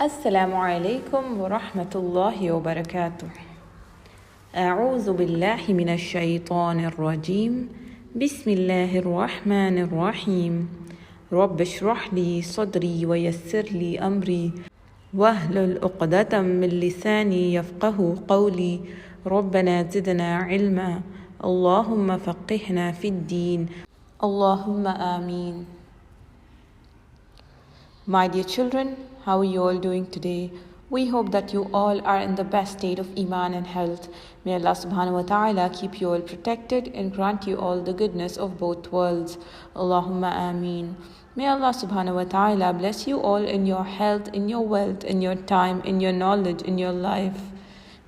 السلام عليكم ورحمة الله وبركاته. أعوذ بالله من الشيطان الرجيم. بسم الله الرحمن الرحيم. رب اشرح لي صدري ويسر لي أمري واحلل عقدة من لساني يفقه قولي. ربنا زدنا علما اللهم فقهنا في الدين اللهم آمين. My dear children, how are you all doing today? We hope that you all are in the best state of Iman and health. May Allah subhanahu wa ta'ala keep you all protected and grant you all the goodness of both worlds. Allahumma ameen. May Allah subhanahu wa ta'ala bless you all in your health, in your wealth, in your time, in your knowledge, in your life.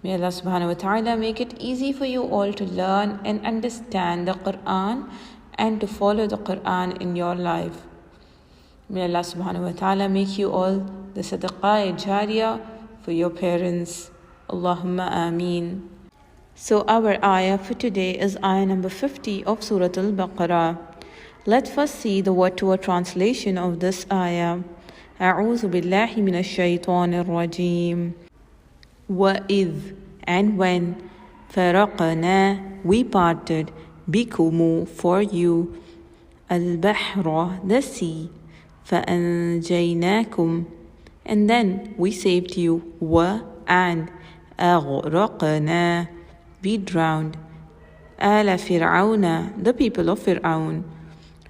May Allah subhanahu wa ta'ala make it easy for you all to learn and understand the Quran and to follow the Quran in your life. May Allah subhanahu wa ta'ala make you all the sadaqah jariyah for your parents. Allahumma ameen. So our ayah for today is ayah number 50 of Surah Al-Baqarah. Let's first see the word-to-word translation of this ayah. أعوذ بالله من الشيطان الرجيم. وَإِذْ, and when, فَرَقْنَا, we parted, بِكُمُ, for you, الْبَحْرَ, the sea, فَأَنْجَيْنَاكُمْ, and then we saved you, and أَغْرَقْنَا, we drowned, آلَ فِرْعَوْنَ, the people of Fir'aun,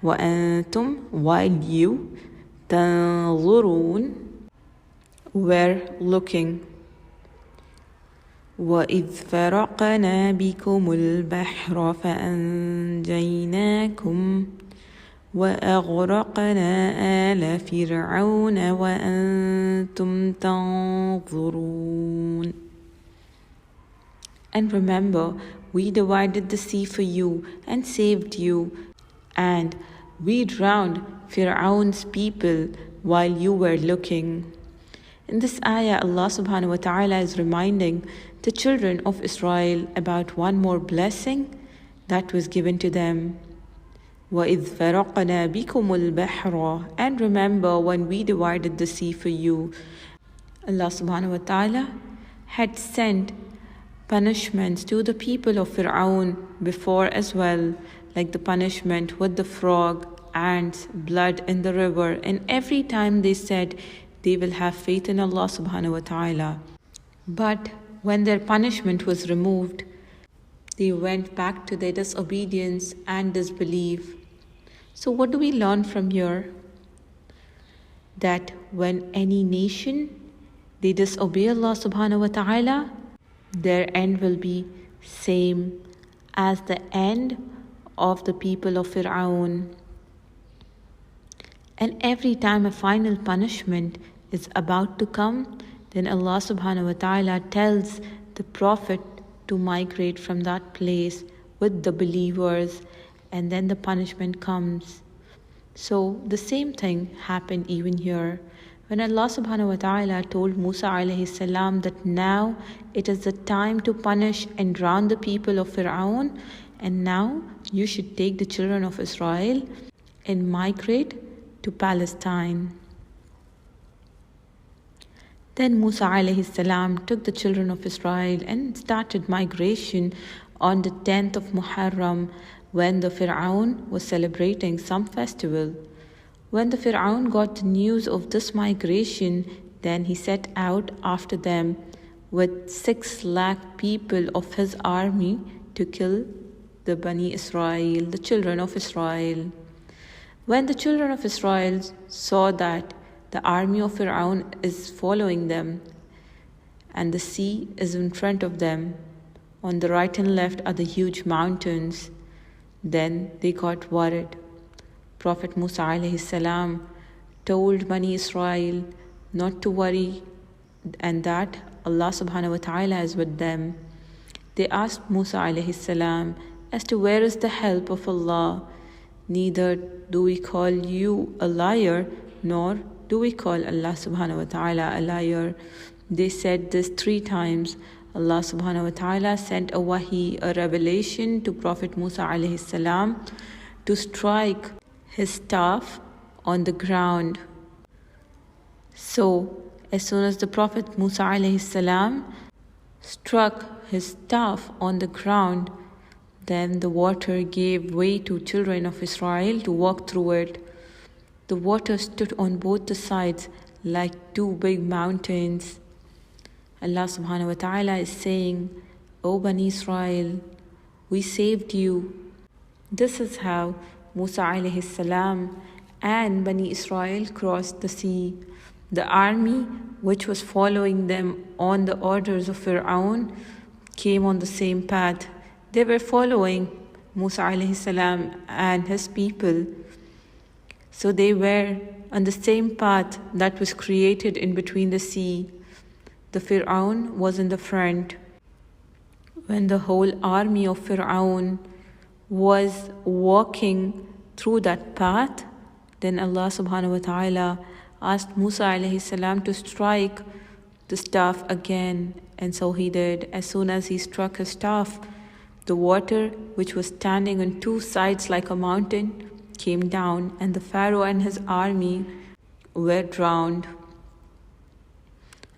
وَأَنْتُمْ, while you, تَنْظُرُونَ, were looking. وَإِذْ فَرَقْنَا بِكُمُ الْبَحْرَ فَأَنْجَيْنَاكُمْ وَأَغْرَقْنَا آلَ فِرْعَوْنَ وَأَنْتُمْ تَنْظُرُونَ. And remember, we divided the sea for you and saved you, and we drowned Fir'aun's people while you were looking. In this ayah, Allah subhanahu wa ta'ala is reminding the children of Israel about one more blessing that was given to them. وَإِذْ فَرَقْنَا بِكُمُ الْبَحْرَ, and remember when we divided the sea for you. Allah subhanahu wa ta'ala had sent punishments to the people of Fir'aun before as well, like the punishment with the frog, ants, blood in the river, and every time they said they will have faith in Allah subhanahu wa ta'ala. But when their punishment was removed, they went back to their disobedience and disbelief. So what do we learn from here? That when any nation, they disobey Allah subhanahu wa ta'ala, their end will be same as the end of the people of Fir'aun. And every time a final punishment is about to come, then Allah subhanahu wa ta'ala tells the Prophet to migrate from that place with the believers, and then the punishment comes. So the same thing happened even here. When Allah subhanahu wa ta'ala told Musa alayhi salam that now it is the time to punish and drown the people of Fir'aun, and now you should take the children of Israel and migrate to Palestine. Then Musa alayhi salam took the children of Israel and started migration on the 10th of Muharram, when the Fir'aun was celebrating some festival. When the Fir'aun got the news of this migration, then he set out after them with 6 lakh people of his army to kill the Bani Israel, the children of Israel. When the children of Israel saw that the army of Fir'aun is following them and the sea is in front of them, on the right and left are the huge mountains, then they got worried. Prophet Musa alayhi salam told Bani Israel not to worry and that Allah subhanahu wa ta'ala is with them. They asked Musa alayhi salam as to where is the help of Allah. Neither do we call you a liar, nor do we call Allah subhanahu wa ta'ala a liar. They said this 3 times. Allah subhanahu wa ta'ala sent a wahi, a revelation to Prophet Musa alayhi salam to strike his staff on the ground. So as soon as the Prophet Musa alayhi salam struck his staff on the ground, then the water gave way to children of Israel to walk through it. The water stood on both the sides like two big mountains. Allah subhanahu wa ta'ala is saying, O Bani Israel, we saved you. This is how Musa alayhi salam and Bani Israel crossed the sea. The army which was following them on the orders of Fir'aun came on the same path. They were following Musa alayhi salam and his people. So they were on the same path that was created in between the sea. The Fir'aun was in the front. When the whole army of Fir'aun was walking through that path, then Allah subhanahu wa ta'ala asked Musa alayhi salam to strike the staff again, and so he did. As soon as he struck his staff, the water, which was standing on two sides like a mountain, came down, and the Pharaoh and his army were drowned.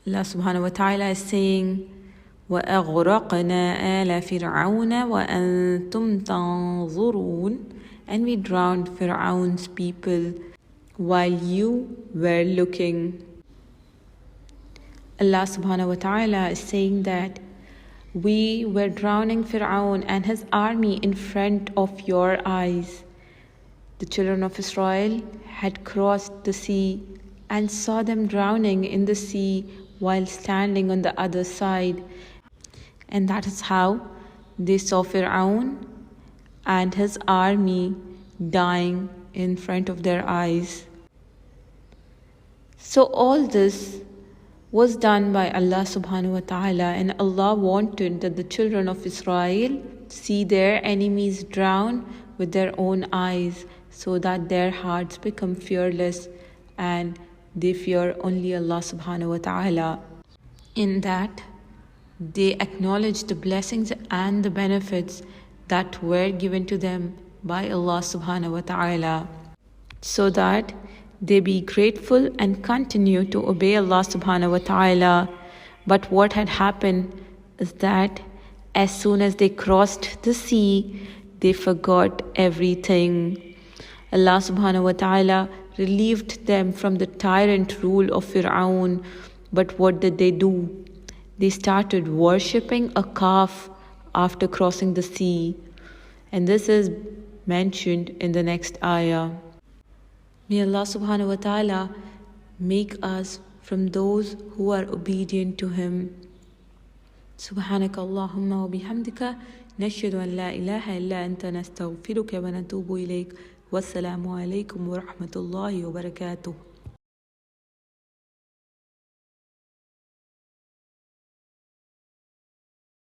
Allah subhanahu wa ta'ala is saying, وَأَغْرَقْنَا آلَ فِرْعَوْنَ وَأَنْتُمْ تَنْظُرُونَ, and we drowned Fir'aun's people while you were looking. Allah subhanahu wa ta'ala is saying that we were drowning Fir'aun and his army in front of your eyes. The children of Israel had crossed the sea and saw them drowning in the sea while standing on the other side. And that is how they saw Fir'aun and his army dying in front of their eyes. So all this was done by Allah subhanahu wa ta'ala, and Allah wanted that the children of Israel see their enemies drown with their own eyes, so that their hearts become fearless and they fear only Allah subhanahu wa ta'ala. In that, they acknowledge the blessings and the benefits that were given to them by Allah subhanahu wa ta'ala, so that they be grateful and continue to obey Allah subhanahu wa ta'ala. But what had happened is that as soon as they crossed the sea, they forgot everything. Allah subhanahu wa ta'ala relieved them from the tyrant rule of Fir'aun. But what did they do? They started worshipping a calf after crossing the sea. And this is mentioned in the next ayah. May Allah subhanahu wa ta'ala make us from those who are obedient to Him. سبحانك اللهم وبحمدك نشهد أن لا إله إلا أنت نستغفرك ونتوب إليك والسلام عليكم ورحمة الله وبركاته.